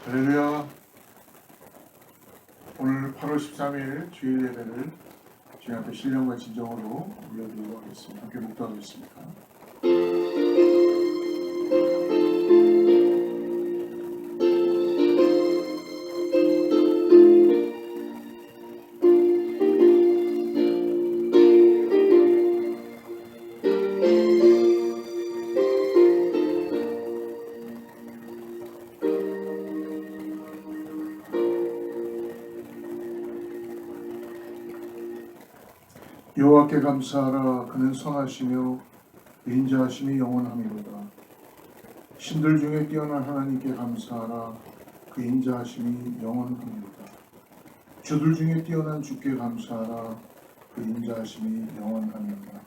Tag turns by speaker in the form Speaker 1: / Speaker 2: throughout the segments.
Speaker 1: 할렐루야. 오늘 8월 13일 주일 예배를 주님 앞에 신령과 진정으로 올려드리도록 하겠습니다. 함께 묵도하겠습니다. 여호와께 감사하라. 그는 선하시며 인자하심이 영원함이로다. 신들 중에 뛰어난 하나님께 감사하라. 그 인자하심이 영원함이로다. 주들 중에 뛰어난 주께 감사하라. 그 인자하심이 영원함이로다.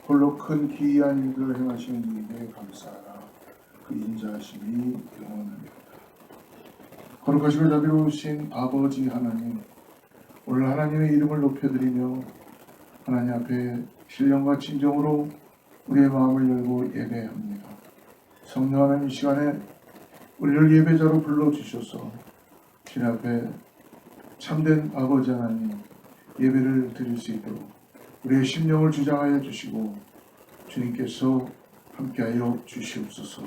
Speaker 1: 홀로 큰 기이한 일들을 행하시는 이에게 감사하라. 그 인자하심이 영원함이로다. 거룩하시고 자비로우신 아버지 하나님, 오늘 하나님의 이름을 높여드리며 하나님 앞에 신령과 진정으로 우리의 마음을 열고 예배합니다. 성령 하나님, 이 시간에 우리를 예배자로 불러주셔서 주님 앞에 참된 아버지 하나님 예배를 드릴 수 있도록 우리의 심령을 주장하여 주시고 주님께서 함께하여 주시옵소서.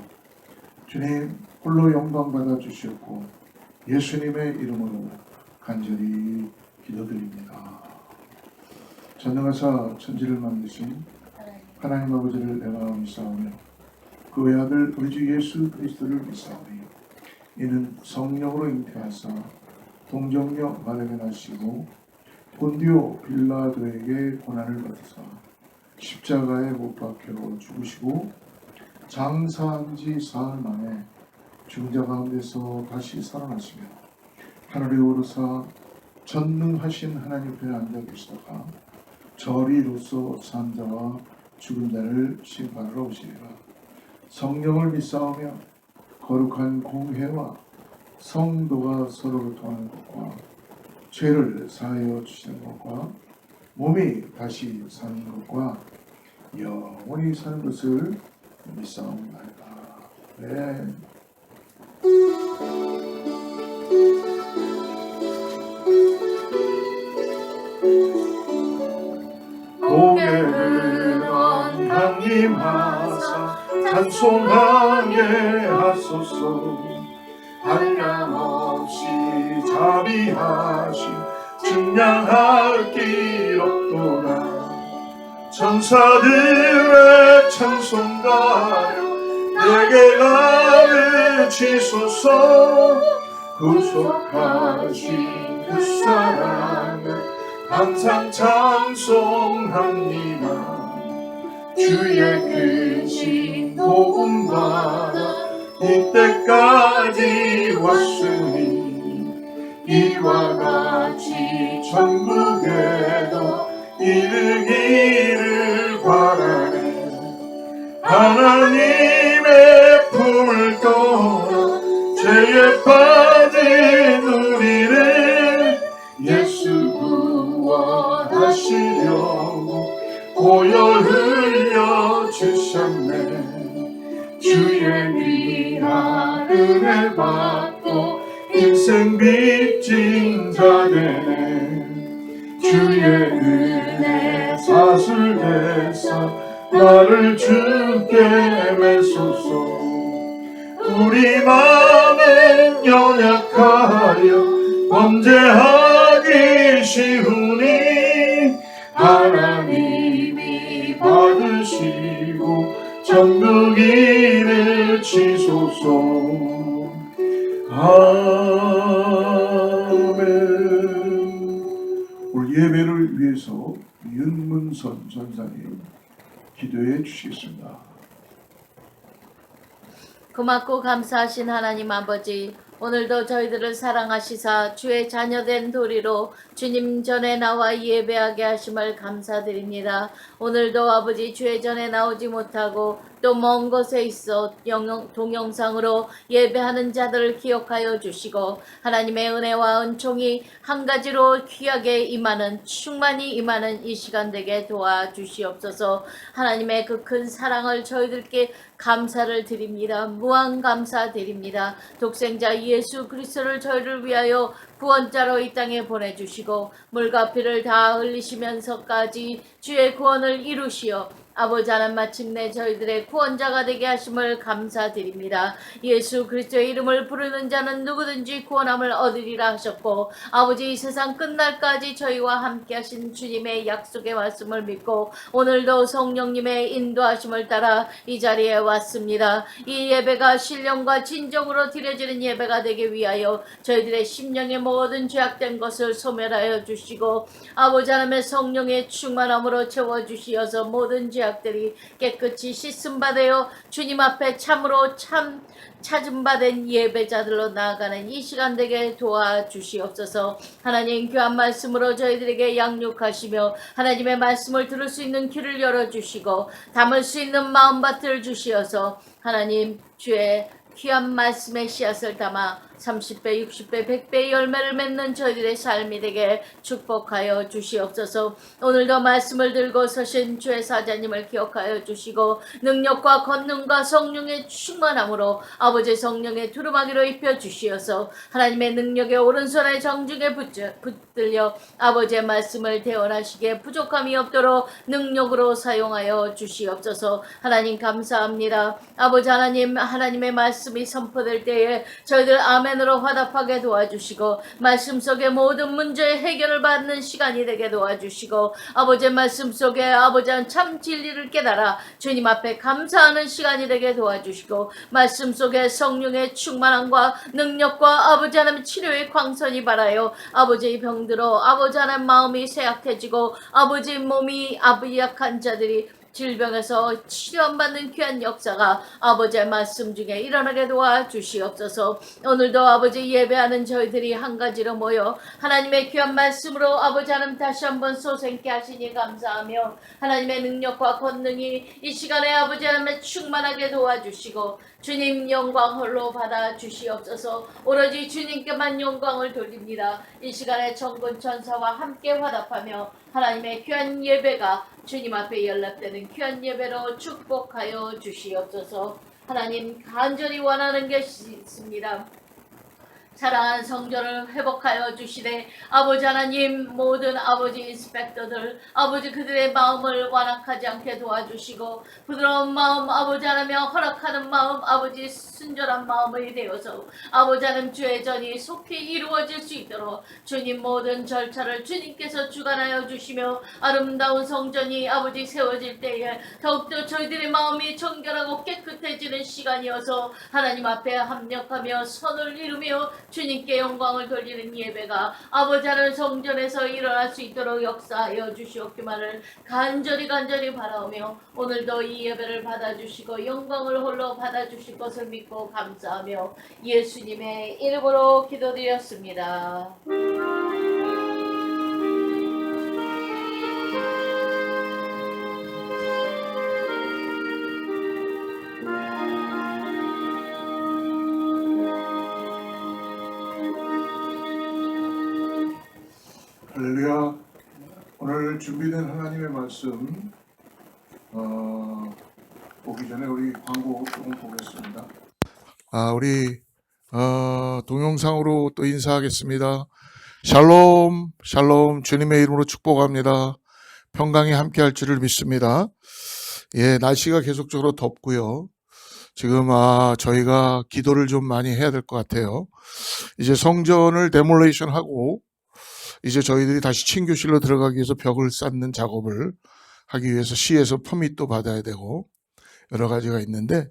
Speaker 1: 주님 홀로 영광 받아 주시옵고 예수님의 이름으로 간절히 기도드립니다. 전능하사 천지를 만드신 하나님 아버지를 내 마음 믿사오며 그 외아들 우리 주 예수 그리스도를 믿사오니 이는 성령으로 잉태하사 동정녀 마리아에 나시고 본디오 빌라도에게 고난을 받으사 십자가에 못 박혀 죽으시고 장사한 지 사흘 만에 죽은 자 가운데서 다시 살아나시며 하늘에 오르사 전능하신 하나님 앞에 앉아 계시다가 저리로서 산 자와 죽은 자를 심판하러 오시리라. 성령을 믿사오며 거룩한 공회와 성도가 서로 통하는 것과 죄를 사하여 주시는 것과 몸이 다시 사는 것과 영원히 사는 것을 믿사옵나이다. 네. 고개를 강림하사 찬송하게 하소서. 한량없이 자비하신 증량할 길 없도다. 천사들의 찬송가여 내게 가르치소서. 구속하신 그 사랑을 항상 찬송합니다. 주의 크신 복음 받아 이때까지 왔으니 이와 같이 천국에도 이르기를 바라네. 하나님의 품을 떠나 죄에 빠진 우리를 예수 구원하시려고 보혈 흘려 주셨네. 주의 귀한 은혜 받고 인생 빚진 자 되네. 주의 은혜 사슬에서 나를 주께 매소서. 우리 마음은 연약하여 범죄하기 쉬우니 하나님이 받으시고 천국 이르치소서. 아멘. 오늘 예배를 위해서 윤문선 전사님 기도해 주시겠습니다.
Speaker 2: 고맙고 감사하신 하나님 아버지, 오늘도 저희들을 사랑하시사 주의 자녀된 도리로 주님 전에 나와 예배하게 하심을 감사드립니다. 오늘도 아버지 주의 전에 나오지 못하고 또 먼 곳에 있어 동영상으로 예배하는 자들을 기억하여 주시고 하나님의 은혜와 은총이 한 가지로 귀하게 임하는, 충만히 임하는 이 시간 되게 도와주시옵소서. 하나님의 그 큰 사랑을 저희들께 감사를 드립니다. 무한 감사드립니다. 독생자 예수 그리스도를 저희를 위하여 구원자로 이 땅에 보내주시고 물과 피를 다 흘리시면서까지 주의 구원을 이루시어 아버지 하나님 마침내 저희들의 구원자가 되게 하심을 감사드립니다. 예수 그리스도의 이름을 부르는 자는 누구든지 구원함을 얻으리라 하셨고 아버지 이 세상 끝날까지 저희와 함께 하신 주님의 약속의 말씀을 믿고 오늘도 성령님의 인도하심을 따라 이 자리에 왔습니다. 이 예배가 신령과 진정으로 드려지는 예배가 되기 위하여 저희들의 심령의 모든 죄악된 것을 소멸하여 주시고 아버지 하나님의 성령의 충만함으로 채워주시어서 모든 죄악들이 깨끗이 씻음받아요 주님 앞에 참으로 찾음받은 예배자들로 나아가는 이 시간 되게 도와주시옵소서. 하나님 귀한 말씀으로 저희들에게 양육하시며 하나님의 말씀을 들을 수 있는 귀를 열어주시고 담을 수 있는 마음밭을 주시어서 하나님 주의 귀한 말씀의 씨앗을 담아 30배, 60배, 100배의 열매를 맺는 저희들의 삶이 되게 축복하여 주시옵소서. 오늘도 말씀을 들고 서신 주의 사자님을 기억하여 주시고 능력과 권능과 성령의 충만함으로 아버지 성령의 두루마기로 입혀 주시어서 하나님의 능력의 오른손에 정중에 붙들려 아버지의 말씀을 대언하시기에 부족함이 없도록 능력으로 사용하여 주시옵소서. 하나님 감사합니다. 아버지 하나님, 하나님의 말씀이 선포될 때에 저희들 아멘으로 화답하게 도와주시고 말씀 속에 모든 문제의 해결을 받는 시간이 되게 도와주시고 아버지의 말씀 속에 아버지는 참 진리를 깨달아 주님 앞에 감사하는 시간이 되게 도와주시고 말씀 속에 성령의 충만함과 능력과 아버지 하나님 치료의 광선이 발하여 아버지의 병들어 아버지 하나님 마음이 쇠약해지고 아버지 몸이 약한 자들이 질병에서 치료받는 귀한 역사가 아버지의 말씀 중에 일어나게 도와주시옵소서. 오늘도 아버지 예배하는 저희들이 한 가지로 모여 하나님의 귀한 말씀으로 아버지 하나님 다시 한번 솟아있게 하시니 감사하며 하나님의 능력과 권능이 이 시간에 아버지 하나님의 충만하게 도와주시고 주님 영광 홀로 받아 주시옵소서. 오로지 주님께만 영광을 돌립니다. 이 시간에 천군 천사와 함께 화답하며 하나님의 귀한 예배가 주님 앞에 연락되는 귀한 예배로 축복하여 주시옵소서. 하나님 간절히 원하는 것이 있습니다. 사랑하는 성전을 회복하여 주시되 아버지 하나님 모든 아버지 인스펙터들 아버지 그들의 마음을 완악하지 않게 도와주시고 부드러운 마음 아버지 하나님 허락하는 마음 아버지 순전한 마음이 되어서 아버지 하나님 주의 전이 속히 이루어질 수 있도록 주님 모든 절차를 주님께서 주관하여 주시며 아름다운 성전이 아버지 세워질 때에 더욱더 저희들의 마음이 정결하고 깨끗해지는 시간이어서 하나님 앞에 합력하며 선을 이루며 주님께 영광을 돌리는 예배가 아버지 하나님 성전에서 일어날 수 있도록 역사하여 주시옵기만을 간절히 바라오며 오늘도 이 예배를 받아주시고 영광을 홀로 받아주실 것을 믿고 감사하며 예수님의 이름으로 기도드렸습니다.
Speaker 1: 할렐루야. 오늘 준비된 하나님의 말씀 보기 전에 우리 광고 조금 보겠습니다. 우리 동영상으로 또 인사하겠습니다. 샬롬 샬롬 주님의 이름으로 축복합니다. 평강이 함께할 줄을 믿습니다. 예, 날씨가 계속적으로 덥고요. 지금 저희가 기도를 좀 많이 해야 될 것 같아요. 이제 성전을 데몰레이션 하고 이제 저희들이 다시 친교실로 들어가기 위해서 벽을 쌓는 작업을 하기 위해서 시에서 퍼밋도 받아야 되고 여러 가지가 있는데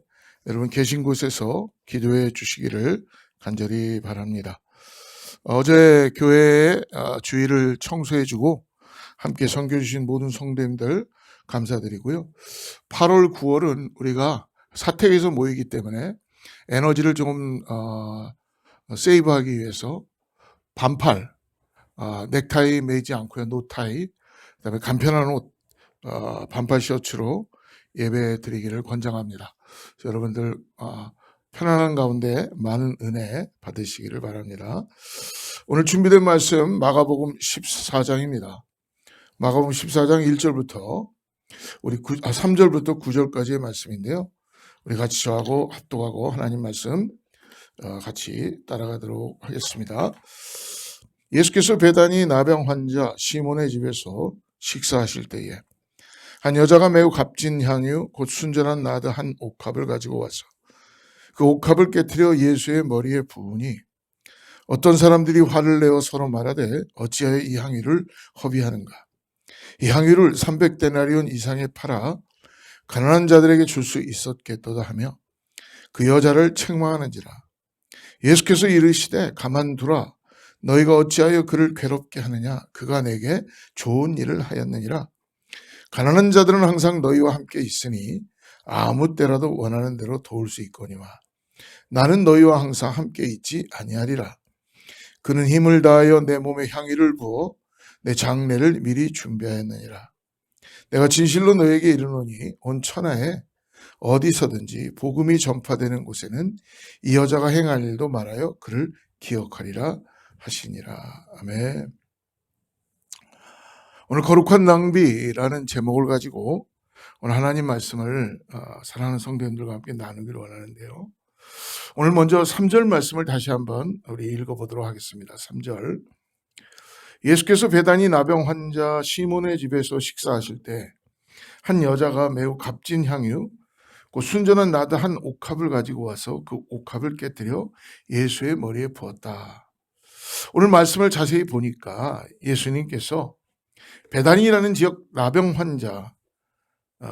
Speaker 1: 여러분 계신 곳에서 기도해 주시기를 간절히 바랍니다. 어제 교회에 주일을 청소해 주고 함께 섬겨 주신 모든 성도님들 감사드리고요. 8월 9월은 우리가 사택에서 모이기 때문에 에너지를 조금 세이브하기 위해서 반팔 넥타이 매지 않고요. 노타이, 그다음에 간편한 옷, 반팔 셔츠로 예배 드리기를 권장합니다. 여러분들 편안한 가운데 많은 은혜 받으시기를 바랍니다. 오늘 준비된 말씀 마가복음 14장입니다. 마가복음 14장 1절부터 우리 3절부터 9절까지의 말씀인데요. 우리 같이 저하고 합독하고 하나님 말씀 같이 따라가도록 하겠습니다. 예수께서 베다니 나병 환자 시몬의 집에서 식사하실 때에 한 여자가 매우 값진 향유 곧 순전한 나드 한 옥합을 가지고 와서 그 옥합을 깨뜨려 예수의 머리에 부으니 어떤 사람들이 화를 내어 서로 말하되 어찌하여 이 향유를 허비하는가. 이 향유를 300데나리온 이상에 팔아 가난한 자들에게 줄 수 있었겠도다 하며 그 여자를 책망하는지라. 예수께서 이르시되 가만두라. 너희가 어찌하여 그를 괴롭게 하느냐. 그가 내게 좋은 일을 하였느니라. 가난한 자들은 항상 너희와 함께 있으니 아무 때라도 원하는 대로 도울 수 있거니와 나는 너희와 항상 함께 있지 아니하리라. 그는 힘을 다하여 내 몸에 향유를 부어 내 장례를 미리 준비하였느니라. 내가 진실로 너에게 이르노니 온 천하에 어디서든지 복음이 전파되는 곳에는 이 여자가 행할 일도 말하여 그를 기억하리라 하시니라. 아멘. 오늘 거룩한 낭비라는 제목을 가지고 오늘 하나님 말씀을 사랑하는 성도님들과 함께 나누기를 원하는데요. 오늘 먼저 3절 말씀을 다시 한번 우리 읽어보도록 하겠습니다. 3절. 예수께서 베다니 나병 환자 시몬의 집에서 식사하실 때 한 여자가 매우 값진 향유 그 순전한 나드 한 옥합을 가지고 와서 그 옥합을 깨뜨려 예수의 머리에 부었다. 오늘 말씀을 자세히 보니까 예수님께서 베다니라는 지역 나병 환자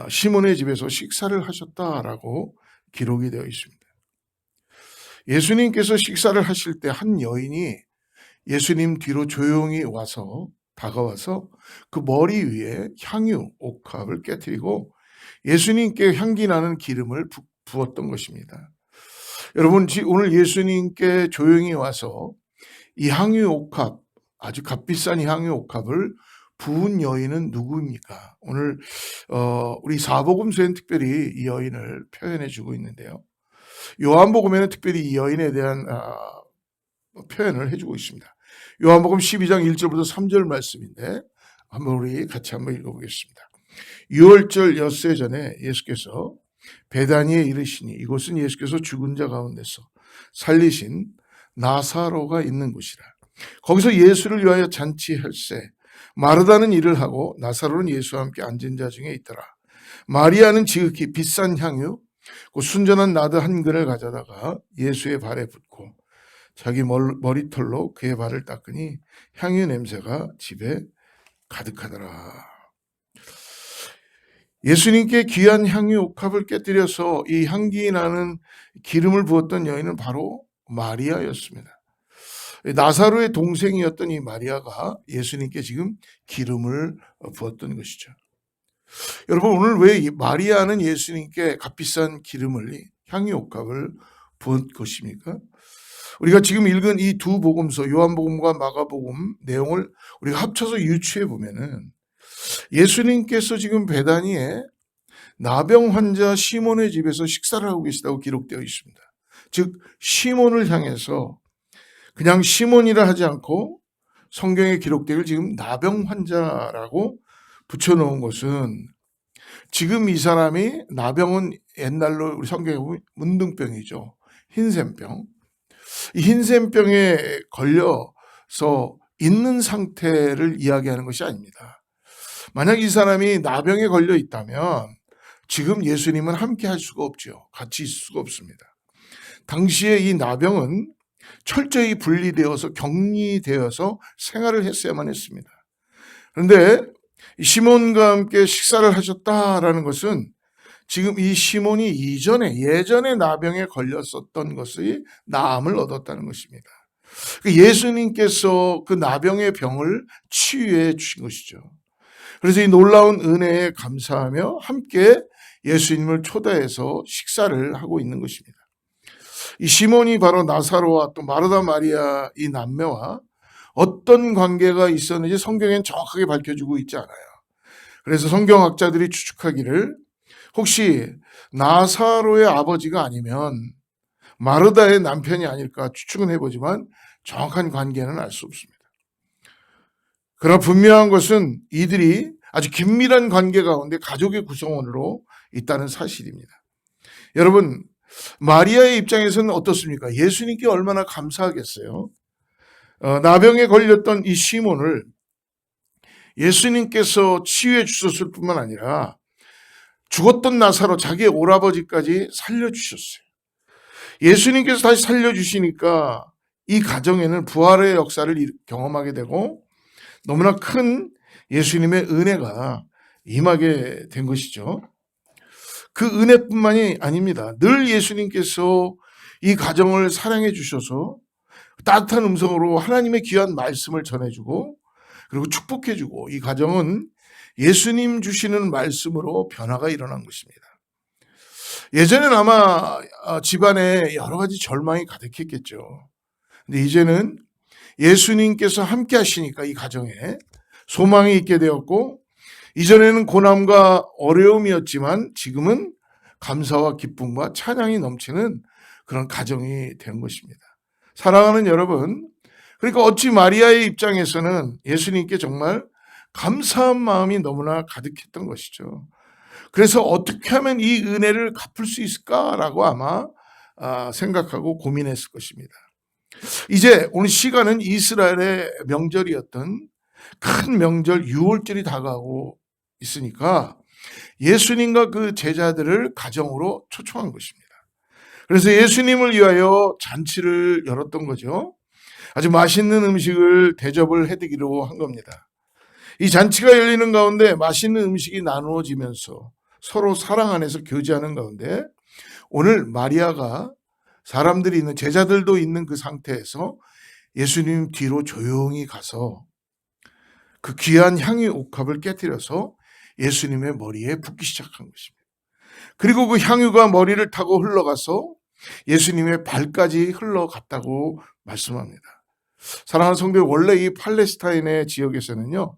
Speaker 1: 시몬의 집에서 식사를 하셨다라고 기록이 되어 있습니다. 예수님께서 식사를 하실 때 한 여인이 예수님 뒤로 조용히 다가와서 그 머리 위에 향유 옥합을 깨뜨리고 예수님께 향기 나는 기름을 부었던 것입니다. 여러분, 오늘 예수님께 조용히 와서 이 향유 옥합, 아주 값비싼 향유 옥합을 부은 여인은 누구입니까? 오늘 우리 사복음서에는 특별히 이 여인을 표현해 주고 있는데요. 요한복음에는 특별히 이 여인에 대한 표현을 해주고 있습니다. 요한복음 12장 1절부터 3절 말씀인데 한번 우리 같이 한번 읽어보겠습니다. 6월절 엿새 전에 예수께서 베다니에 이르시니 이곳은 예수께서 죽은 자 가운데서 살리신 나사로가 있는 곳이라. 거기서 예수를 위하여 잔치할세 마르다는 일을 하고 나사로는 예수와 함께 앉은 자 중에 있더라. 마리아는 지극히 비싼 향유 그 순전한 나드 한 근을 가져다가 예수의 발에 붓고 자기 머리털로 그의 발을 닦으니 향유 냄새가 집에 가득하더라. 예수님께 귀한 향유 옥합을 깨뜨려서 이 향기 나는 기름을 부었던 여인은 바로 마리아였습니다. 나사로의 동생이었던 이 마리아가 예수님께 지금 기름을 부었던 것이죠. 여러분, 오늘 왜 마리아는 예수님께 값비싼 기름을 향유 옥합을 부은 것입니까? 우리가 지금 읽은 이 두 복음서 요한복음과 마가복음 내용을 우리가 합쳐서 유추해 보면은 예수님께서 지금 베다니에 나병 환자 시몬의 집에서 식사를 하고 계시다고 기록되어 있습니다. 즉 시몬을 향해서 그냥 시몬이라 하지 않고 성경에 기록되길 지금 나병 환자라고 붙여놓은 것은 지금 이 사람이 나병은 옛날로 우리 성경에 보면 문둥병이죠. 흰샘병. 이 흰샘병에 걸려서 있는 상태를 이야기하는 것이 아닙니다. 만약 이 사람이 나병에 걸려 있다면 지금 예수님은 함께 할 수가 없죠. 같이 있을 수가 없습니다. 당시에 이 나병은 철저히 분리되어서 격리되어서 생활을 했어야만 했습니다. 그런데 시몬과 함께 식사를 하셨다라는 것은 지금 이 시몬이 예전에 나병에 걸렸었던 것이 나음을 얻었다는 것입니다. 예수님께서 그 나병의 병을 치유해 주신 것이죠. 그래서 이 놀라운 은혜에 감사하며 함께 예수님을 초대해서 식사를 하고 있는 것입니다. 이 시몬이 바로 나사로와 또 마르다 마리아 이 남매와 어떤 관계가 있었는지 성경에는 정확하게 밝혀주고 있지 않아요. 그래서 성경학자들이 추측하기를 혹시 나사로의 아버지가 아니면 마르다의 남편이 아닐까 추측은 해보지만 정확한 관계는 알 수 없습니다. 그러나 분명한 것은 이들이 아주 긴밀한 관계 가운데 가족의 구성원으로 있다는 사실입니다. 여러분, 마리아의 입장에서는 어떻습니까? 예수님께 얼마나 감사하겠어요. 나병에 걸렸던 이 시몬을 예수님께서 치유해 주셨을 뿐만 아니라 죽었던 나사로 자기의 오라버지까지 살려주셨어요. 예수님께서 다시 살려주시니까 이 가정에는 부활의 역사를 경험하게 되고 너무나 큰 예수님의 은혜가 임하게 된 것이죠. 그 은혜뿐만이 아닙니다. 늘 예수님께서 이 가정을 사랑해 주셔서 따뜻한 음성으로 하나님의 귀한 말씀을 전해주고 그리고 축복해주고 이 가정은 예수님 주시는 말씀으로 변화가 일어난 것입니다. 예전엔 아마 집안에 여러 가지 절망이 가득했겠죠. 근데 이제는 예수님께서 함께 하시니까 이 가정에 소망이 있게 되었고 이전에는 고난과 어려움이었지만 지금은 감사와 기쁨과 찬양이 넘치는 그런 가정이 된 것입니다. 사랑하는 여러분, 그러니까 어찌 마리아의 입장에서는 예수님께 정말 감사한 마음이 너무나 가득했던 것이죠. 그래서 어떻게 하면 이 은혜를 갚을 수 있을까라고 아마 생각하고 고민했을 것입니다. 이제 오늘 시간은 이스라엘의 명절이었던 큰 명절 유월절이 다가오고 있으니까 예수님과 그 제자들을 가정으로 초청한 것입니다. 그래서 예수님을 위하여 잔치를 열었던 거죠. 아주 맛있는 음식을 대접을 해드리기로 한 겁니다. 이 잔치가 열리는 가운데 맛있는 음식이 나누어지면서 서로 사랑 안에서 교제하는 가운데 오늘 마리아가 사람들이 있는 제자들도 있는 그 상태에서 예수님 뒤로 조용히 가서 그 귀한 향유 옥합을 깨뜨려서 예수님의 머리에 붓기 시작한 것입니다. 그리고 그 향유가 머리를 타고 흘러가서 예수님의 발까지 흘러갔다고 말씀합니다. 사랑하는 성도, 원래 이 팔레스타인의 지역에서는요,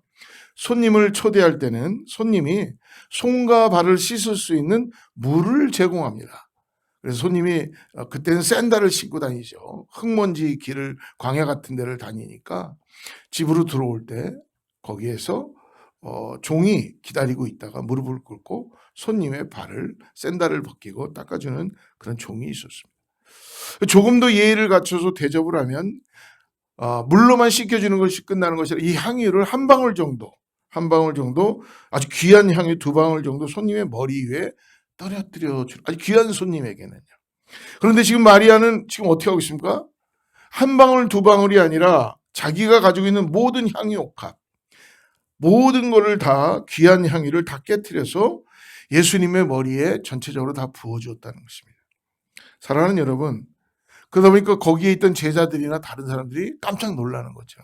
Speaker 1: 손님을 초대할 때는 손님이 손과 발을 씻을 수 있는 물을 제공합니다. 그래서 손님이 그때는 샌들을 신고 다니죠. 흙먼지 길을 광야 같은 데를 다니니까 집으로 들어올 때 거기에서 종이 기다리고 있다가 무릎을 꿇고 손님의 발을 샌들을 벗기고 닦아주는 그런 종이 있었습니다. 조금 더 예의를 갖춰서 대접을 하면 물로만 씻겨주는 것이 끝나는 것이 아니라 이 향유를 한 방울 정도 아주 귀한 향유 2방울 정도 손님의 머리 위에 떨어뜨려 주는 아주 귀한 손님에게는요. 그런데 지금 마리아는 지금 어떻게 하고 있습니까? 한 방울 2방울이 아니라 자기가 가지고 있는 모든 향유 옥합, 모든 것을 다 귀한 향유를 다 깨뜨려서 예수님의 머리에 전체적으로 다 부어주었다는 것입니다. 사랑하는 여러분, 그러다 보니까 거기에 있던 제자들이나 다른 사람들이 깜짝 놀라는 거죠.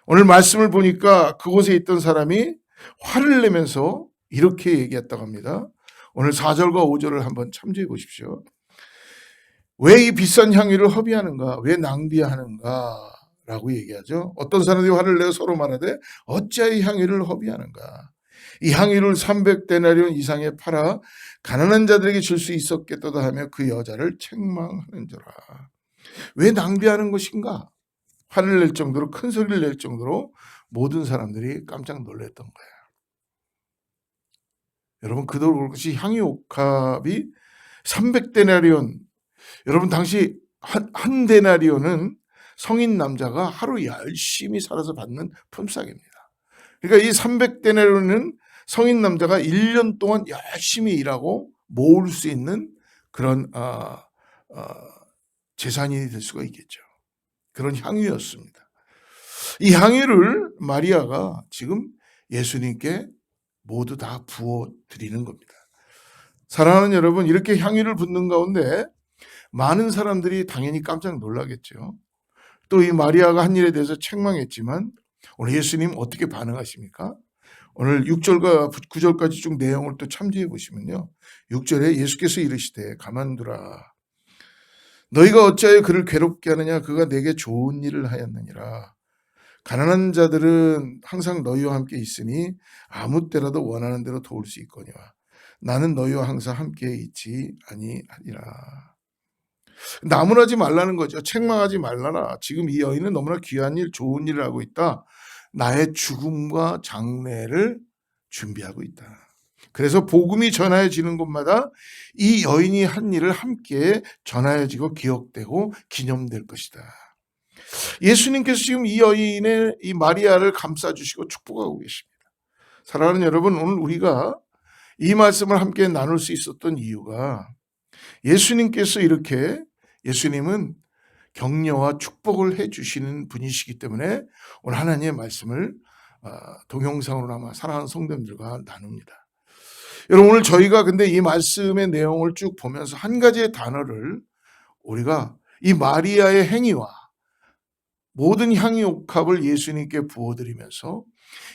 Speaker 1: 오늘 말씀을 보니까 그곳에 있던 사람이 화를 내면서 이렇게 얘기했다고 합니다. 오늘 4절과 5절을 한번 참조해 보십시오. 왜 이 비싼 향유를 허비하는가? 왜 낭비하는가? 라고 얘기하죠. 어떤 사람들이 화를 내어 서로 말하되 어찌하여 이 향유를 허비하는가? 이 향유를 300데나리온 이상에 팔아 가난한 자들에게 줄 수 있었겠도다 하며 그 여자를 책망하는지라. 왜 낭비하는 것인가? 화를 낼 정도로, 큰 소리를 낼 정도로 모든 사람들이 깜짝 놀랐던 거예요. 여러분, 그것이 향유 옥합이 300데나리온, 여러분 당시 한 데나리온은 성인 남자가 하루 열심히 살아서 받는 품삯입니다. 그러니까 이 300데나리온은 성인 남자가 1년 동안 열심히 일하고 모을 수 있는 그런 재산이 될 수가 있겠죠. 그런 향유였습니다. 이 향유를 마리아가 지금 예수님께 모두 다 부어 드리는 겁니다. 사랑하는 여러분, 이렇게 향유를 붓는 가운데 많은 사람들이 당연히 깜짝 놀라겠죠. 또 이 마리아가 한 일에 대해서 책망했지만 오늘 예수님 어떻게 반응하십니까? 오늘 6절과 9절까지 쭉 내용을 또 참조해 보시면요. 6절에 예수께서 이르시되 가만두라. 너희가 어찌하여 그를 괴롭게 하느냐? 그가 내게 좋은 일을 하였느니라. 가난한 자들은 항상 너희와 함께 있으니 아무 때라도 원하는 대로 도울 수 있거니와 나는 너희와 항상 함께 있지 아니하리라. 나무라지 말라는 거죠. 책망하지 말라라. 지금 이 여인은 너무나 귀한 일, 좋은 일을 하고 있다. 나의 죽음과 장례를 준비하고 있다. 그래서 복음이 전하여지는 곳마다 이 여인이 한 일을 함께 전하여지고 기억되고 기념될 것이다. 예수님께서 지금 이 여인의 이 마리아를 감싸주시고 축복하고 계십니다. 사랑하는 여러분, 오늘 우리가 이 말씀을 함께 나눌 수 있었던 이유가 예수님께서 예수님은 격려와 축복을 해주시는 분이시기 때문에 오늘 하나님의 말씀을 동영상으로나마 사랑하는 성도님들과 나눕니다. 여러분, 오늘 저희가 근데 이 말씀의 내용을 쭉 보면서 한 가지의 단어를 우리가 이 마리아의 행위와 모든 향유옥합을 예수님께 부어드리면서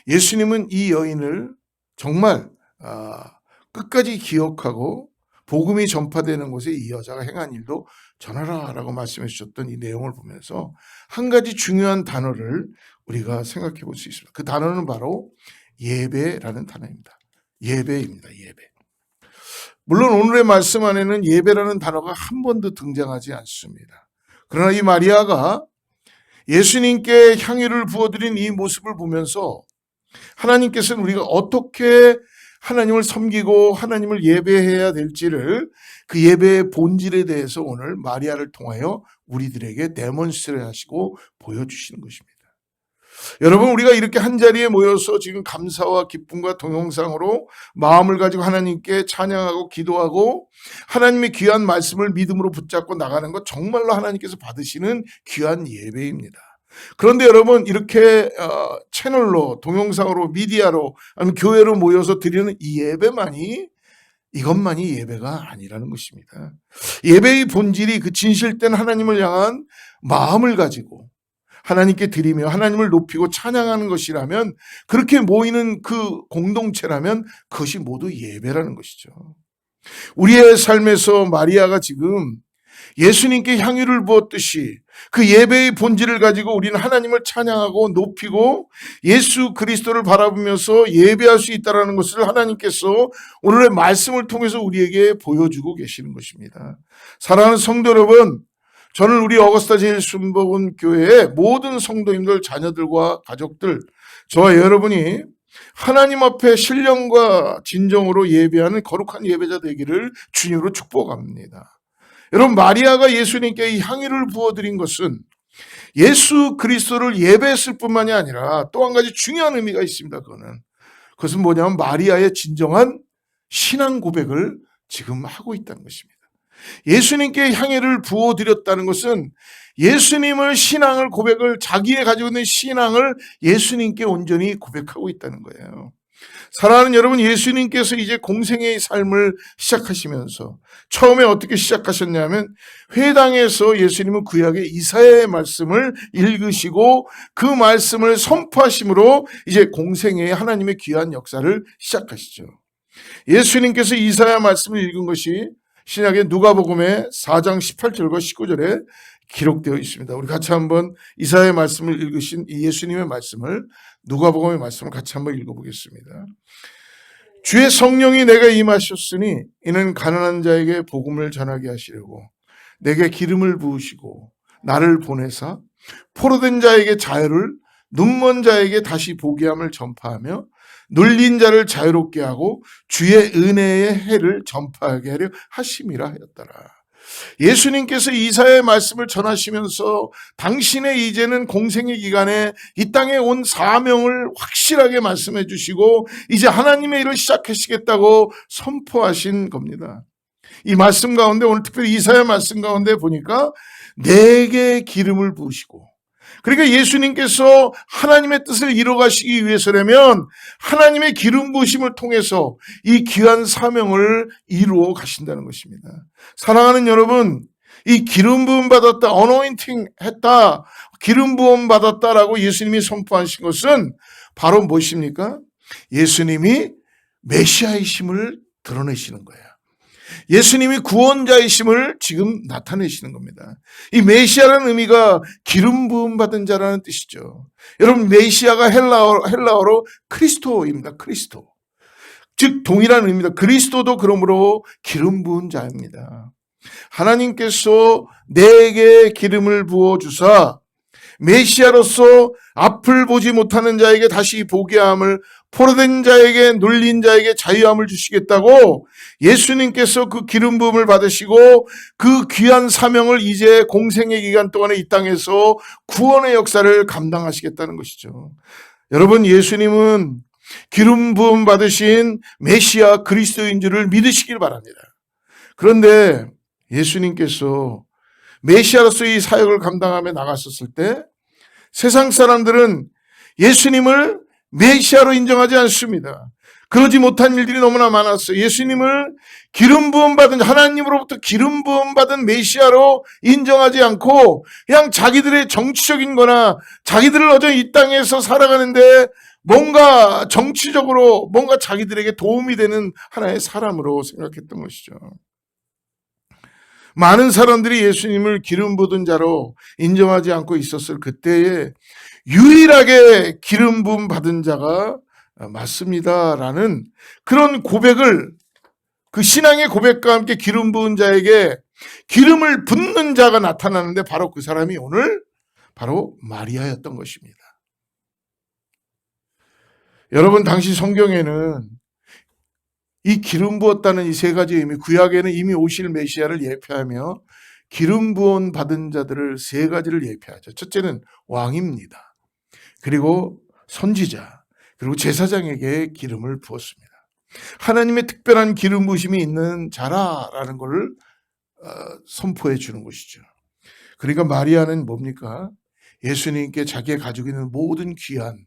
Speaker 1: 예수님은 이 여인을 정말 끝까지 기억하고 복음이 전파되는 곳에 이 여자가 행한 일도 전하라라고 말씀해 주셨던 이 내용을 보면서 한 가지 중요한 단어를 우리가 생각해 볼 수 있습니다. 그 단어는 바로 예배라는 단어입니다. 예배입니다. 예배. 물론 오늘의 말씀 안에는 예배라는 단어가 한 번도 등장하지 않습니다. 그러나 이 마리아가 예수님께 향유를 부어드린 이 모습을 보면서 하나님께서는 우리가 어떻게 하나님을 섬기고 하나님을 예배해야 될지를 그 예배의 본질에 대해서 오늘 마리아를 통하여 우리들에게 데몬스트레이트 하시고 보여주시는 것입니다. 여러분, 우리가 이렇게 한자리에 모여서 지금 감사와 기쁨과 동영상으로 마음을 가지고 하나님께 찬양하고 기도하고 하나님의 귀한 말씀을 믿음으로 붙잡고 나가는 것 정말로 하나님께서 받으시는 귀한 예배입니다. 그런데 여러분, 이렇게 채널로 동영상으로 미디어로 아니면 교회로 모여서 드리는 이 이것만이 예배가 아니라는 것입니다. 예배의 본질이 그 진실된 하나님을 향한 마음을 가지고 하나님께 드리며 하나님을 높이고 찬양하는 것이라면, 그렇게 모이는 그 공동체라면 그것이 모두 예배라는 것이죠. 우리의 삶에서 마리아가 지금 예수님께 향유를 부었듯이 그 예배의 본질을 가지고 우리는 하나님을 찬양하고 높이고 예수 그리스도를 바라보면서 예배할 수 있다는 것을 하나님께서 오늘의 말씀을 통해서 우리에게 보여주고 계시는 것입니다. 사랑하는 성도 여러분, 저는 우리 어거스타 제일순복음 교회의 모든 성도님들, 자녀들과 가족들, 저와 여러분이 하나님 앞에 신령과 진정으로 예배하는 거룩한 예배자 되기를 주님으로 축복합니다. 여러분, 마리아가 예수님께 이 향유를 부어드린 것은 예수 그리스도를 예배했을 뿐만이 아니라 또 한 가지 중요한 의미가 있습니다. 그것은 뭐냐면 마리아의 진정한 신앙 고백을 지금 하고 있다는 것입니다. 예수님께 향유를 부어드렸다는 것은 예수님을 신앙을 고백을, 자기의 가지고 있는 신앙을 예수님께 온전히 고백하고 있다는 거예요. 사랑하는 여러분, 예수님께서 이제 공생애의 삶을 시작하시면서 처음에 어떻게 시작하셨냐면 회당에서 예수님은 구약의 이사야의 말씀을 읽으시고 그 말씀을 선포하심으로 이제 공생애의 하나님의 귀한 역사를 시작하시죠. 예수님께서 이사야 말씀을 읽은 것이 신약의 누가복음의 4장 18절과 19절에 기록되어 있습니다. 우리 같이 한번 이사야의 말씀을 읽으신 이 예수님의 말씀을, 누가복음의 말씀을 같이 한번 읽어보겠습니다. 주의 성령이 내가 임하셨으니 이는 가난한 자에게 복음을 전하게 하시려고 내게 기름을 부으시고 나를 보내사 포로된 자에게 자유를, 눈먼 자에게 다시 보게 함을 전파하며 눌린 자를 자유롭게 하고 주의 은혜의 해를 전파하게 하려 하심이라 하였더라. 예수님께서 이사야의 말씀을 전하시면서 당신의 이제는 공생의 기간에 이 땅에 온 사명을 확실하게 말씀해 주시고 이제 하나님의 일을 시작하시겠다고 선포하신 겁니다. 이 말씀 가운데 오늘 특별히 이사야 말씀 가운데 보니까 내게 기름을 부으시고, 그러니까 예수님께서 하나님의 뜻을 이루어가시기 위해서라면 하나님의 기름 부으심을 통해서 이 귀한 사명을 이루어 가신다는 것입니다. 사랑하는 여러분, 이 기름 부음 받았다, 어노인팅 했다, 기름 부음 받았다라고 예수님이 선포하신 것은 바로 무엇입니까? 예수님이 메시아이심을 드러내시는 거예요. 예수님이 구원자이심을 지금 나타내시는 겁니다. 이 메시아라는 의미가 기름 부음 받은 자라는 뜻이죠. 여러분, 메시아가 헬라어로 크리스토입니다. 크리스토. 즉 동일한 의미입니다. 그리스도도 그러므로 기름 부은 자입니다. 하나님께서 내게 기름을 부어 주사 메시아로서 앞을 보지 못하는 자에게 다시 보게 함을 포로된 자에게, 눌린 자에게 자유함을 주시겠다고 예수님께서 그 기름 부음을 받으시고 그 귀한 사명을 이제 공생의 기간 동안에 이 땅에서 구원의 역사를 감당하시겠다는 것이죠. 여러분, 예수님은 기름 부음 받으신 메시아 그리스도인 줄을 믿으시길 바랍니다. 그런데 예수님께서 메시아로서 이 사역을 감당하며 나갔었을 때 세상 사람들은 예수님을 메시아로 인정하지 않습니다. 그러지 못한 일들이 너무나 많았어요. 예수님을 기름 부음 받은, 하나님으로부터 기름 부음 받은 메시아로 인정하지 않고 그냥 자기들의 정치적인 거나 자기들을 어제 이 땅에서 살아가는데 뭔가 정치적으로 뭔가 자기들에게 도움이 되는 하나의 사람으로 생각했던 것이죠. 많은 사람들이 예수님을 기름 부은 자로 인정하지 않고 있었을 그때에 유일하게 기름 부음 받은 자가 맞습니다라는 그런 고백을, 그 신앙의 고백과 함께 기름 부은 자에게 기름을 붓는 자가 나타나는데 바로 그 사람이 오늘 바로 마리아였던 것입니다. 여러분, 당시 성경에는 이 기름 부었다는 이 세 가지 의미, 구약에는 이미 오실 메시아를 예표하며 기름 부은 받은 자들을 세 가지를 예표하죠. 첫째는 왕입니다. 그리고 선지자, 그리고 제사장에게 기름을 부었습니다. 하나님의 특별한 기름 부으심이 있는 자라라는 것을 선포해 주는 것이죠. 그러니까 마리아는 뭡니까? 예수님께 자기가 가지고 있는 모든 귀한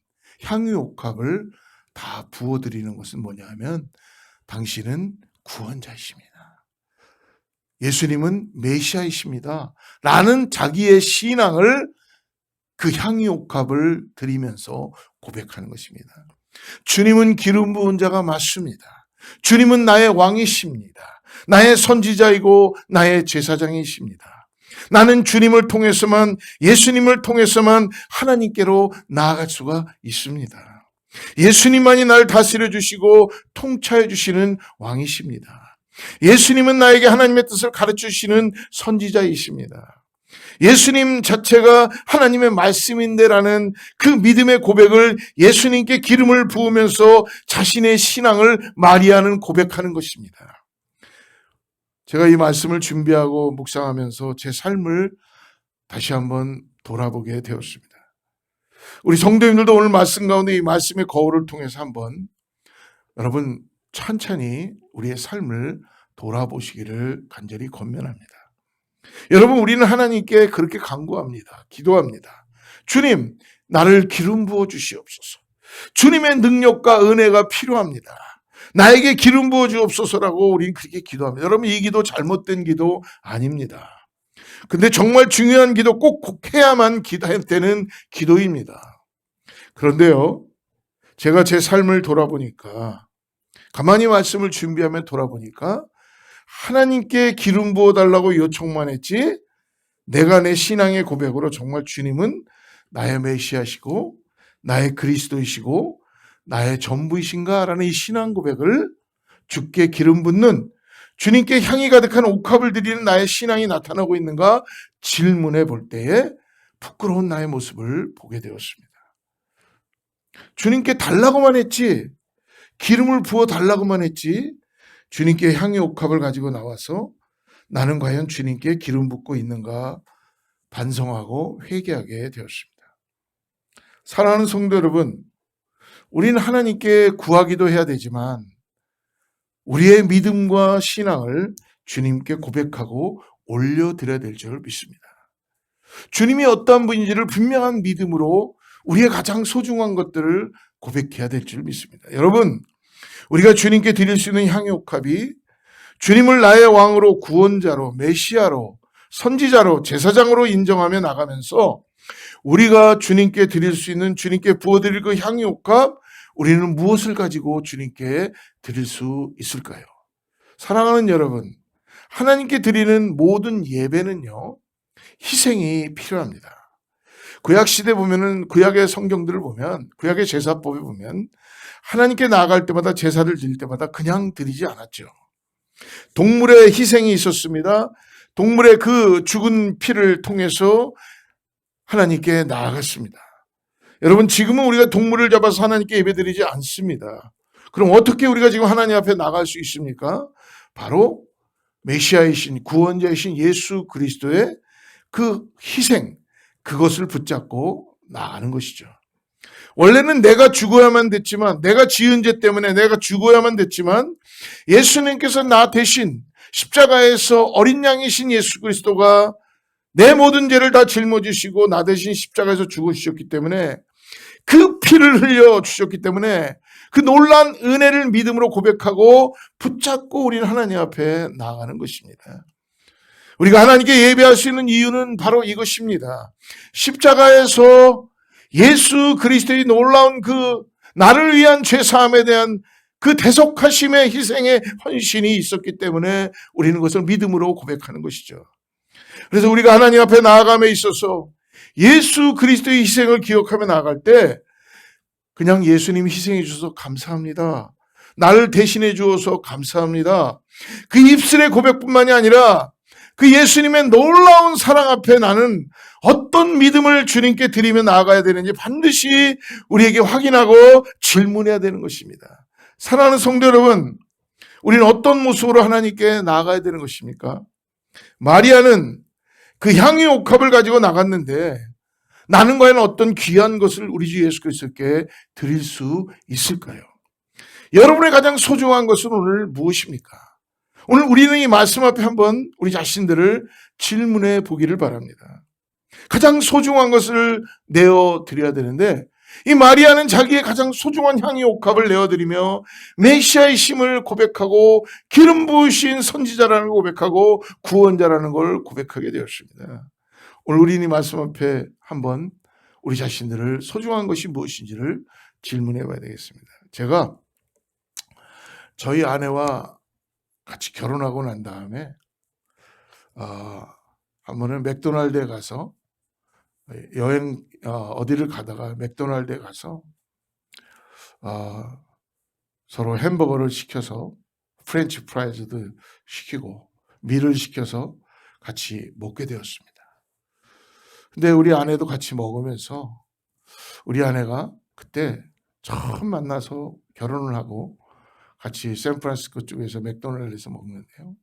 Speaker 1: 향유옥합을 다 부어드리는 것은 뭐냐 하면 당신은 구원자이십니다. 예수님은 메시아이십니다. 라는 자기의 신앙을 그 향유옥합을 드리면서 고백하는 것입니다. 주님은 기름 부은 자가 맞습니다. 주님은 나의 왕이십니다. 나의 선지자이고 나의 제사장이십니다. 나는 주님을 통해서만, 예수님을 통해서만 하나님께로 나아갈 수가 있습니다. 예수님만이 나를 다스려 주시고 통치해 주시는 왕이십니다. 예수님은 나에게 하나님의 뜻을 가르쳐 주시는 선지자이십니다. 예수님 자체가 하나님의 말씀인데라는 그 믿음의 고백을 예수님께 기름을 부으면서 자신의 신앙을 마리아는 고백하는 것입니다. 제가 이 말씀을 준비하고 묵상하면서 제 삶을 다시 한번 돌아보게 되었습니다. 우리 성도님들도 오늘 말씀 가운데 이 말씀의 거울을 통해서 한번 여러분 천천히 우리의 삶을 돌아보시기를 간절히 권면합니다. 여러분, 우리는 하나님께 그렇게 간구합니다. 기도합니다. 주님, 나를 기름 부어 주시옵소서. 주님의 능력과 은혜가 필요합니다. 나에게 기름 부어 주옵소서라고 우리는 그렇게 기도합니다. 여러분, 이 기도 잘못된 기도 아닙니다. 근데 정말 중요한 기도, 꼭 해야만 되는 기도입니다. 그런데요, 제가 제 삶을 돌아보니까, 가만히 말씀을 준비하며 돌아보니까 하나님께 기름 부어달라고 요청만 했지 내가 내 신앙의 고백으로 정말 주님은 나의 메시아시고 나의 그리스도이시고 나의 전부이신가 라는 이 신앙 고백을 주께 기름 붓는, 주님께 향이 가득한 옥합을 드리는 나의 신앙이 나타나고 있는가 질문해 볼 때에 부끄러운 나의 모습을 보게 되었습니다. 주님께 달라고만 했지, 기름을 부어 달라고만 했지, 주님께 향의 옥합을 가지고 나와서 나는 과연 주님께 기름 붓고 있는가 반성하고 회개하게 되었습니다. 사랑하는 성도 여러분, 우리는 하나님께 구하기도 해야 되지만 우리의 믿음과 신앙을 주님께 고백하고 올려드려야 될 줄 믿습니다. 주님이 어떠한 분인지를 분명한 믿음으로 우리의 가장 소중한 것들을 고백해야 될 줄 믿습니다. 여러분, 우리가 주님께 드릴 수 있는 향의 옥합이 주님을 나의 왕으로, 구원자로, 메시아로, 선지자로, 제사장으로 인정하며 나가면서 우리가 주님께 드릴 수 있는, 주님께 부어드릴 그 향의 옥합, 우리는 무엇을 가지고 주님께 드릴 수 있을까요? 사랑하는 여러분, 하나님께 드리는 모든 예배는요, 희생이 필요합니다. 구약시대 보면은, 구약의 성경들을 보면, 구약의 제사법에 보면 하나님께 나아갈 때마다, 제사를 드릴 때마다 그냥 드리지 않았죠. 동물의 희생이 있었습니다. 동물의 그 죽은 피를 통해서 하나님께 나아갔습니다. 여러분, 지금은 우리가 동물을 잡아서 하나님께 예배드리지 않습니다. 그럼 어떻게 우리가 지금 하나님 앞에 나갈 수 있습니까? 바로 메시아이신 구원자이신 예수 그리스도의 그 희생, 그것을 붙잡고 나가는 것이죠. 원래는 내가 죽어야만 됐지만, 내가 지은 죄 때문에 내가 죽어야만 됐지만, 예수님께서 나 대신 십자가에서 어린 양이신 예수 그리스도가 내 모든 죄를 다 짊어지시고 나 대신 십자가에서 죽으셨기 때문에, 그 피를 흘려 주셨기 때문에 그 놀라운 은혜를 믿음으로 고백하고 붙잡고 우리는 하나님 앞에 나아가는 것입니다. 우리가 하나님께 예배할 수 있는 이유는 바로 이것입니다. 십자가에서 예수 그리스도의 놀라운 그 나를 위한 죄사함에 대한 그 대속하심의 희생의 헌신이 있었기 때문에 우리는 그것을 믿음으로 고백하는 것이죠. 그래서 우리가 하나님 앞에 나아감에 있어서 예수 그리스도의 희생을 기억하며 나아갈 때 그냥 예수님이 희생해 주셔서 감사합니다, 나를 대신해 주어서 감사합니다, 그 입술의 고백뿐만이 아니라 그 예수님의 놀라운 사랑 앞에 나는 어떤 믿음을 주님께 드리며 나아가야 되는지 반드시 우리에게 확인하고 질문해야 되는 것입니다. 사랑하는 성도 여러분, 우리는 어떤 모습으로 하나님께 나아가야 되는 것입니까? 마리아는 그 향유 옥합을 가지고 나갔는데 나는 과연 어떤 귀한 것을 우리 주 예수 그리스도께 드릴 수 있을까요? 여러분의 가장 소중한 것은 오늘 무엇입니까? 오늘 우리는 이 말씀 앞에 한번 우리 자신들을 질문해 보기를 바랍니다. 가장 소중한 것을 내어드려야 되는데, 이 마리아는 자기의 가장 소중한 향유 옥합을 내어드리며 메시아의 심을 고백하고 기름 부으신 선지자라는 걸 고백하고 구원자라는 걸 고백하게 되었습니다. 오늘 우리는 이 말씀 앞에 한번 우리 자신들을 소중한 것이 무엇인지를 질문해 봐야 되겠습니다. 제가 저희 아내와 같이 결혼하고 난 다음에 한 번은 맥도날드에 가서 여행 어디를 가다가 맥도날드에 가서 서로 햄버거를 시켜서 프렌치 프라이즈도 시키고 밀을 시켜서 같이 먹게 되었습니다. 근데 우리 아내도 같이 먹으면서 우리 아내가 그때 처음 만나서 결혼을 하고 같이 샌프란시스코 쪽에서 맥도날드에서 먹는데요,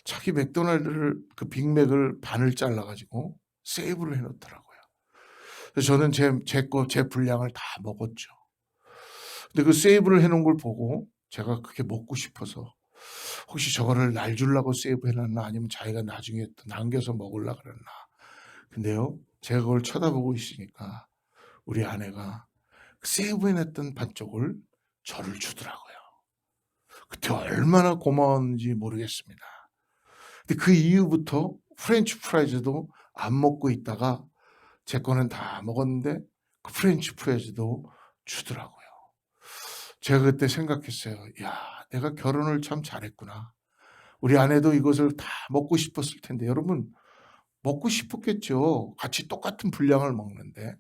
Speaker 1: 자기 맥도날드를 그 빅맥을 반을 잘라가지고 세이브를 해놓더라고요. 그래서 저는 제 분량을 다 먹었죠. 근데 그 세이브를 해놓은 걸 보고 제가 그게 먹고 싶어서 혹시 저거를 날 주려고 세이브 해놨나 아니면 자기가 나중에 또 남겨서 먹으려고 그랬나. 근데요, 제가 그걸 쳐다보고 있으니까 우리 아내가 세이브 해놨던 반쪽을 저를 주더라고요. 그때 얼마나 고마웠는지 모르겠습니다. 근데 그 이후부터 프렌치 프라이즈도 안 먹고 있다가 제 거는 다 먹었는데 그 프렌치 프라이즈도 주더라고요. 제가 그때 생각했어요. 야, 내가 결혼을 참 잘했구나. 우리 아내도 이것을 다 먹고 싶었을 텐데, 여러분 먹고 싶었겠죠. 같이 똑같은 분량을 먹는데.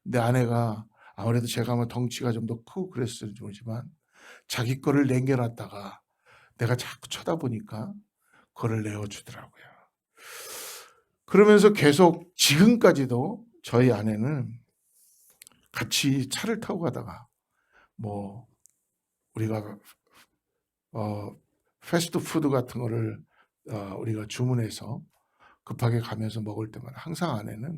Speaker 1: 내 아내가 아무래도 제가 아마 덩치가 좀 더 크고 그랬을지 모르지만 자기 거를 남겨놨다가 내가 자꾸 쳐다보니까 그거를 내어주더라고요. 그러면서 계속 지금까지도 저희 아내는 같이 차를 타고 가다가 뭐 우리가 패스트푸드 같은 거를 우리가 주문해서 급하게 가면서 먹을 때마다 항상 아내는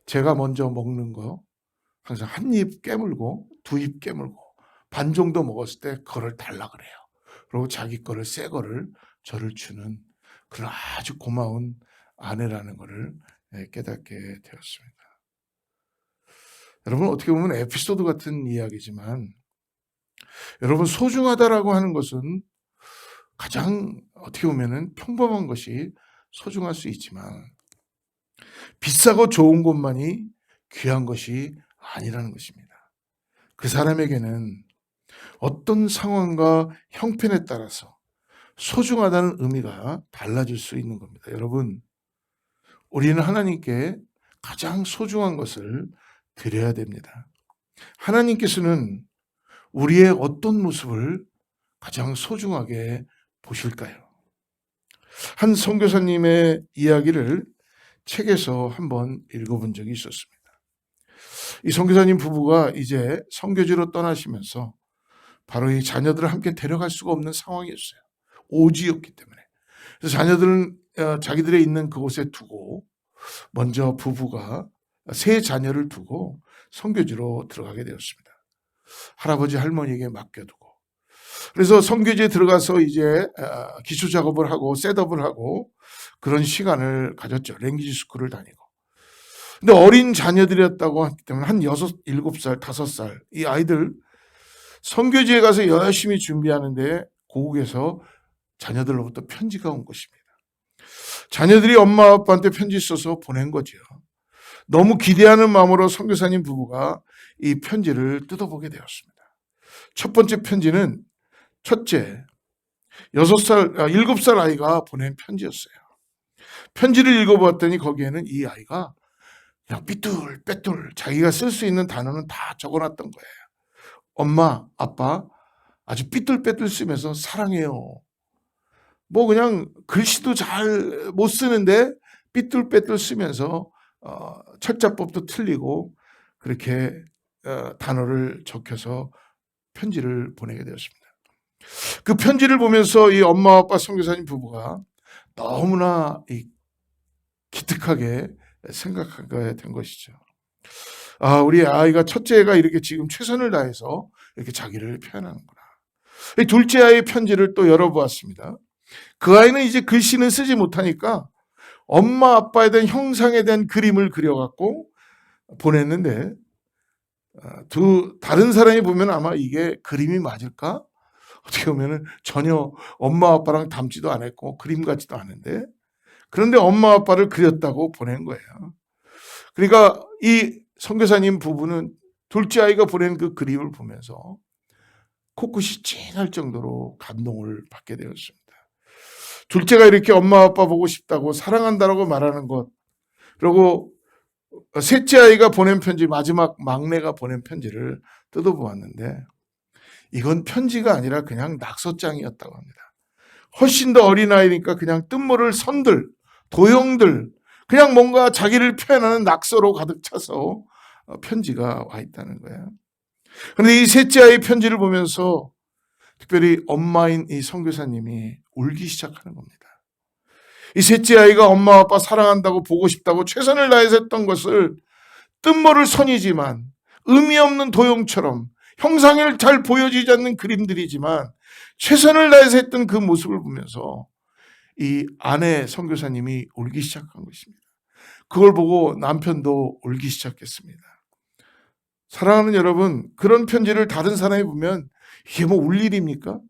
Speaker 1: 제가 먼저 먹는 거 항상 한 입 깨물고 두 입 깨물고 반 정도 먹었을 때 그거를 달라 그래요. 그리고 자기 거를 새 거를 저를 주는 그런 아주 고마운 아내라는 거를 깨닫게 되었습니다. 여러분, 어떻게 보면 에피소드 같은 이야기지만 여러분, 소중하다라고 하는 것은 가장 어떻게 보면은 평범한 것이 소중할 수 있지만 비싸고 좋은 것만이 귀한 것이 아니라는 것입니다. 그 사람에게는 어떤 상황과 형편에 따라서 소중하다는 의미가 달라질 수 있는 겁니다. 여러분, 우리는 하나님께 가장 소중한 것을 드려야 됩니다. 하나님께서는 우리의 어떤 모습을 가장 소중하게 보실까요? 한 선교사님의 이야기를 책에서 한번 읽어본 적이 있었습니다. 이 선교사님 부부가 이제 선교지로 떠나시면서 바로 이 자녀들을 함께 데려갈 수가 없는 상황이었어요. 오지였기 때문에. 그래서 자녀들은 자기들의 있는 그곳에 두고 먼저 부부가 세 자녀를 두고 선교지로 들어가게 되었습니다. 할아버지 할머니에게 맡겨두고. 그래서 선교지에 들어가서 이제 기초 작업을 하고 셋업을 하고 그런 시간을 가졌죠. 랭귀지 스쿨을 다니고. 근데 어린 자녀들이었다고 하기 때문에 한 6, 7살, 5살 이 아이들 선교지에 가서 열심히 준비하는데 고국에서 자녀들로부터 편지가 온 것입니다. 자녀들이 엄마 아빠한테 편지 써서 보낸 거죠. 너무 기대하는 마음으로 선교사님 부부가 이 편지를 뜯어보게 되었습니다. 첫 번째 편지는 첫째, 7살 아이가 보낸 편지였어요. 편지를 읽어보았더니 거기에는 이 아이가 그냥 삐뚤빼뚤 자기가 쓸 수 있는 단어는 다 적어놨던 거예요. 엄마, 아빠 아주 삐뚤빼뚤 쓰면서 사랑해요. 뭐 그냥 글씨도 잘 못 쓰는데 삐뚤빼뚤 쓰면서 철자법도 틀리고 그렇게 단어를 적혀서 편지를 보내게 되었습니다. 그 편지를 보면서 이 엄마 아빠 선교사님 부부가 너무나 기특하게 생각하게 된 것이죠. 아, 우리 아이가 첫째가 이렇게 지금 최선을 다해서 이렇게 자기를 표현하는구나. 둘째 아이의 편지를 또 열어보았습니다. 그 아이는 이제 글씨는 쓰지 못하니까 엄마 아빠에 대한 형상에 대한 그림을 그려갖고 보냈는데 다른 사람이 보면 아마 이게 그림이 맞을까? 어떻게 보면 전혀 엄마 아빠랑 닮지도 않았고 그림 같지도 않은데 그런데 엄마 아빠를 그렸다고 보낸 거예요. 그러니까 이 선교사님 부부는 둘째 아이가 보낸 그 그림을 보면서 코끝이 찡할 정도로 감동을 받게 되었습니다. 둘째가 이렇게 엄마 아빠 보고 싶다고 사랑한다라고 말하는 것, 그리고 셋째 아이가 보낸 편지, 마지막 막내가 보낸 편지를 뜯어보았는데 이건 편지가 아니라 그냥 낙서장이었다고 합니다. 훨씬 더 어린 아이니까 그냥 뜻모를 선들, 도형들, 그냥 뭔가 자기를 표현하는 낙서로 가득 차서 편지가 와 있다는 거예요. 그런데 이 셋째 아이 편지를 보면서 특별히 엄마인 이 선교사님이 울기 시작하는 겁니다. 이 셋째 아이가 엄마 아빠 사랑한다고 보고 싶다고 최선을 다해서 했던 것을 뜻모를 선이지만 의미 없는 도형처럼 형상을 잘 보여지지 않는 그림들이지만 최선을 다해서 했던 그 모습을 보면서 이 아내 선교사님이 울기 시작한 것입니다. 그걸 보고 남편도 울기 시작했습니다. 사랑하는 여러분, 그런 편지를 다른 사람이 보면 이게 뭐 울 일입니까?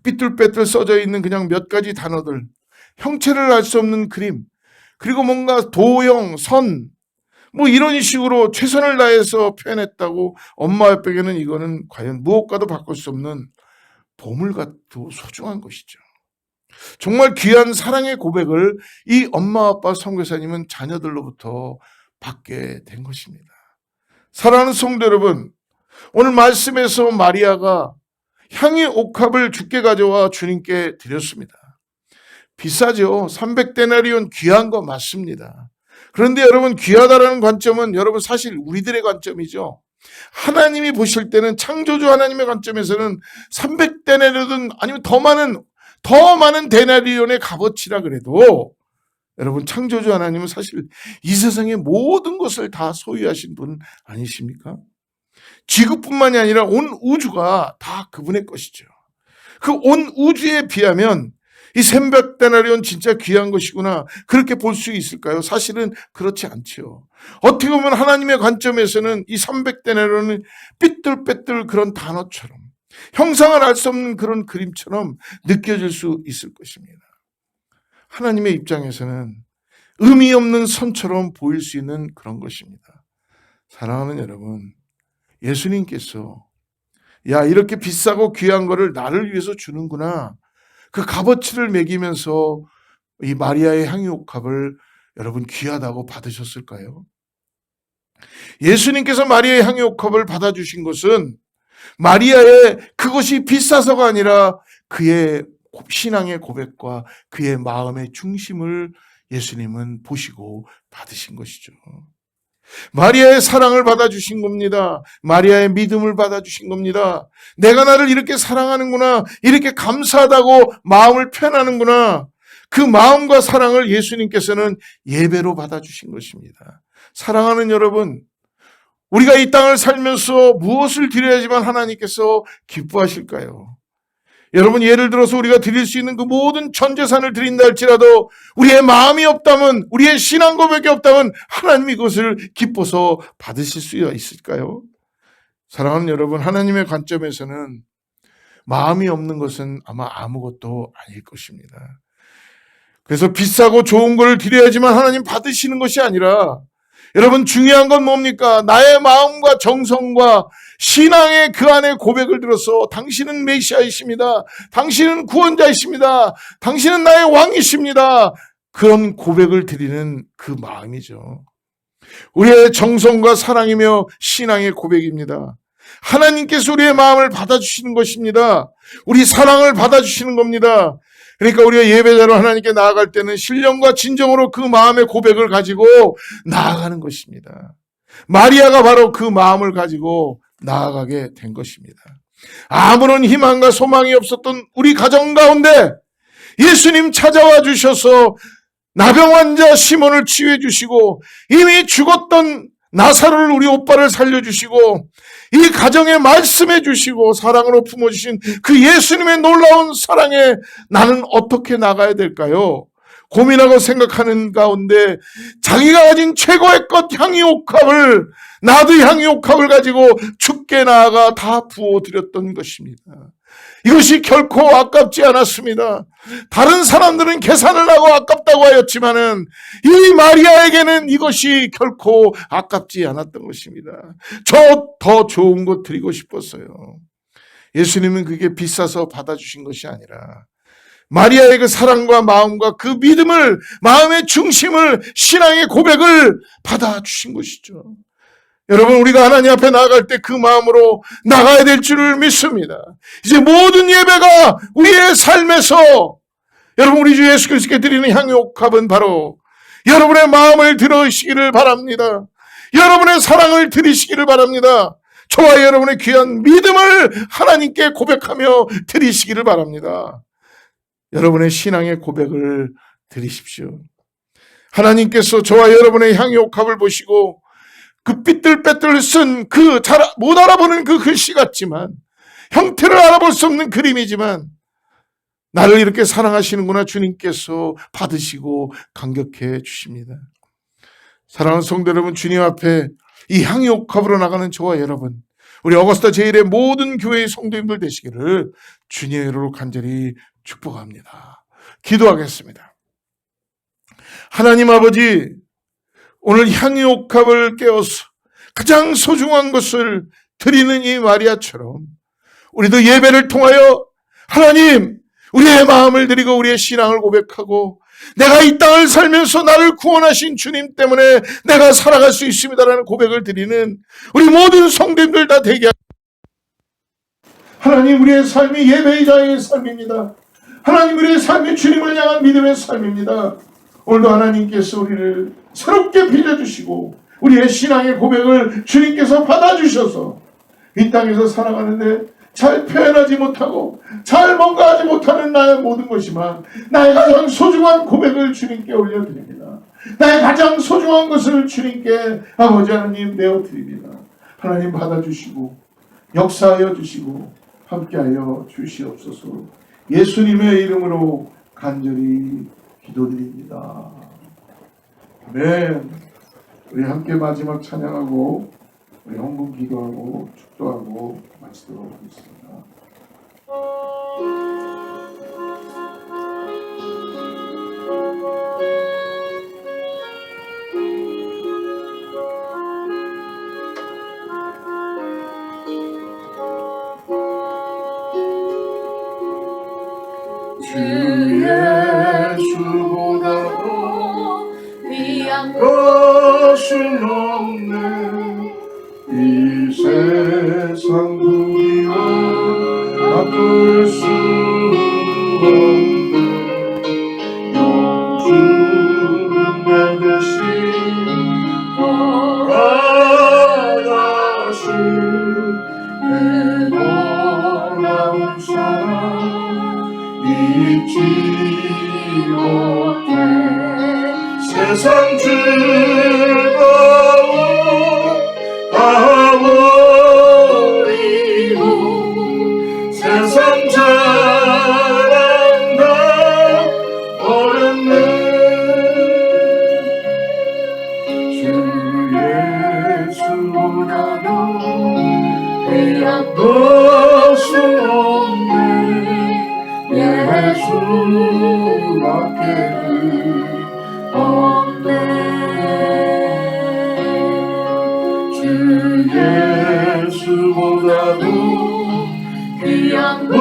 Speaker 1: 삐뚤빼뚤 써져 있는 그냥 몇 가지 단어들, 형체를 알 수 없는 그림, 그리고 뭔가 도형, 선, 뭐 이런 식으로 최선을 다해서 표현했다고 엄마 아빠에게는 이거는 과연 무엇과도 바꿀 수 없는 보물같고 소중한 것이죠. 정말 귀한 사랑의 고백을 이 엄마 아빠 선교사님은 자녀들로부터 받게 된 것입니다. 사랑하는 성도 여러분, 오늘 말씀에서 마리아가 향유 옥합을 주께 가져와 주님께 드렸습니다. 비싸죠. 300데나리온 귀한 거 맞습니다. 그런데 여러분, 귀하다라는 관점은 여러분 사실 우리들의 관점이죠. 하나님이 보실 때는, 창조주 하나님의 관점에서는 300데나리온 아니면 더 많은 데나리온의 값어치라 그래도 여러분, 창조주 하나님은 사실 이 세상의 모든 것을 다 소유하신 분 아니십니까? 지구뿐만이 아니라 온 우주가 다 그분의 것이죠. 그 온 우주에 비하면 이 300데나리온 진짜 귀한 것이구나, 그렇게 볼 수 있을까요? 사실은 그렇지 않죠. 어떻게 보면 하나님의 관점에서는 이 300데나리온은 삐뚤빼뚤 그런 단어처럼, 형상을 알 수 없는 그런 그림처럼 느껴질 수 있을 것입니다. 하나님의 입장에서는 의미 없는 선처럼 보일 수 있는 그런 것입니다. 사랑하는 여러분, 예수님께서 야, 이렇게 비싸고 귀한 거를 나를 위해서 주는구나, 그 값어치를 매기면서 이 마리아의 향유옥합을 여러분 귀하다고 받으셨을까요? 예수님께서 마리아의 향유옥합을 받아주신 것은 마리아의 그것이 비싸서가 아니라 그의 신앙의 고백과 그의 마음의 중심을 예수님은 보시고 받으신 것이죠. 마리아의 사랑을 받아주신 겁니다. 마리아의 믿음을 받아주신 겁니다. 내가 나를 이렇게 사랑하는구나, 이렇게 감사하다고 마음을 표현하는구나, 그 마음과 사랑을 예수님께서는 예배로 받아주신 것입니다. 사랑하는 여러분, 우리가 이 땅을 살면서 무엇을 드려야지만 하나님께서 기뻐하실까요? 여러분, 예를 들어서 우리가 드릴 수 있는 그 모든 전 재산을 드린다 할지라도 우리의 마음이 없다면, 우리의 신앙 고백이 없다면 하나님이 그것을 기뻐서 받으실 수 있을까요? 사랑하는 여러분, 하나님의 관점에서는 마음이 없는 것은 아마 아무것도 아닐 것입니다. 그래서 비싸고 좋은 걸 드려야지만 하나님 받으시는 것이 아니라, 여러분, 중요한 건 뭡니까? 나의 마음과 정성과 신앙의 그 안에 고백을 들어서 당신은 메시아이십니다, 당신은 구원자이십니다, 당신은 나의 왕이십니다, 그런 고백을 드리는 그 마음이죠. 우리의 정성과 사랑이며 신앙의 고백입니다. 하나님께서 우리의 마음을 받아주시는 것입니다. 우리 사랑을 받아주시는 겁니다. 그러니까 우리가 예배자로 하나님께 나아갈 때는 신령과 진정으로 그 마음의 고백을 가지고 나아가는 것입니다. 마리아가 바로 그 마음을 가지고 나아가게 된 것입니다. 아무런 희망과 소망이 없었던 우리 가정 가운데 예수님 찾아와 주셔서 나병 환자 시몬을 치유해 주시고, 이미 죽었던 나사로를, 우리 오빠를 살려주시고, 이 가정에 말씀해 주시고 사랑으로 품어주신 그 예수님의 놀라운 사랑에 나는 어떻게 나가야 될까요? 고민하고 생각하는 가운데 자기가 가진 최고의 것 향유옥합을, 나도 향유옥합을 가지고 주께 나아가 다 부어드렸던 것입니다. 이것이 결코 아깝지 않았습니다. 다른 사람들은 계산을 하고 아깝다고 하였지만은 이 마리아에게는 이것이 결코 아깝지 않았던 것입니다. 저 더 좋은 것 드리고 싶었어요. 예수님은 그게 비싸서 받아주신 것이 아니라 마리아의 그 사랑과 마음과 그 믿음을, 마음의 중심을, 신앙의 고백을 받아주신 것이죠. 여러분, 우리가 하나님 앞에 나아갈 때 그 마음으로 나가야 될 줄을 믿습니다. 이제 모든 예배가 우리의 삶에서, 여러분, 우리 주 예수 그리스도께 드리는 향유옥합은 바로 여러분의 마음을 들으시기를 바랍니다. 여러분의 사랑을 드리시기를 바랍니다. 저와 여러분의 귀한 믿음을 하나님께 고백하며 드리시기를 바랍니다. 여러분의 신앙의 고백을 드리십시오. 하나님께서 저와 여러분의 향유옥합을 보시고 그 삐뚤빼뚤 쓴 그 잘 못 알아보는 그 글씨 같지만, 형태를 알아볼 수 없는 그림이지만 나를 이렇게 사랑하시는구나 주님께서 받으시고 감격해 주십니다. 사랑하는 성도 여러분, 주님 앞에 이 향유옥합으로 나가는 저와 여러분, 우리 어거스타 제1의 모든 교회의 성도님들 되시기를 주님의 이름으로 간절히 축복합니다. 기도하겠습니다. 하나님 아버지, 오늘 향유옥합을 깨워서 가장 소중한 것을 드리는 이 마리아처럼 우리도 예배를 통하여 하나님, 우리의 마음을 드리고 우리의 신앙을 고백하고, 내가 이 땅을 살면서 나를 구원하신 주님 때문에 내가 살아갈 수 있습니다라는 고백을 드리는 우리 모든 성도님들 다 되게 하나님, 우리의 삶이 예배자의 삶입니다. 하나님, 우리의 삶이 주님을 향한 믿음의 삶입니다. 오늘도 하나님께서 우리를 새롭게 빚어주시고 우리의 신앙의 고백을 주님께서 받아주셔서 이 땅에서 살아가는데 잘 표현하지 못하고 잘 뭔가 하지 못하는 나의 모든 것이만 나의 가장 소중한 고백을 주님께 올려드립니다. 나의 가장 소중한 것을 주님께 아버지 하나님 내어드립니다. 하나님 받아주시고 역사하여 주시고 함께하여 주시옵소서. 예수님의 이름으로 간절히 기도드립니다. 아멘. 우리 함께 마지막 찬양하고 우리 헌금 기도하고 축도하고 마치도록 하겠습니다.
Speaker 3: 주 예수보다도
Speaker 2: 귀한
Speaker 3: 것은 없네. 이 세상 누리와 바꿀 수 없네. 영주 잊지 못해 세상 즐거움 다 버리고 세상 자랑 다 버렸네 주 예수보다도 귀한 것은 없네 예수밖에는 없네 주 예수보다도 귀한 것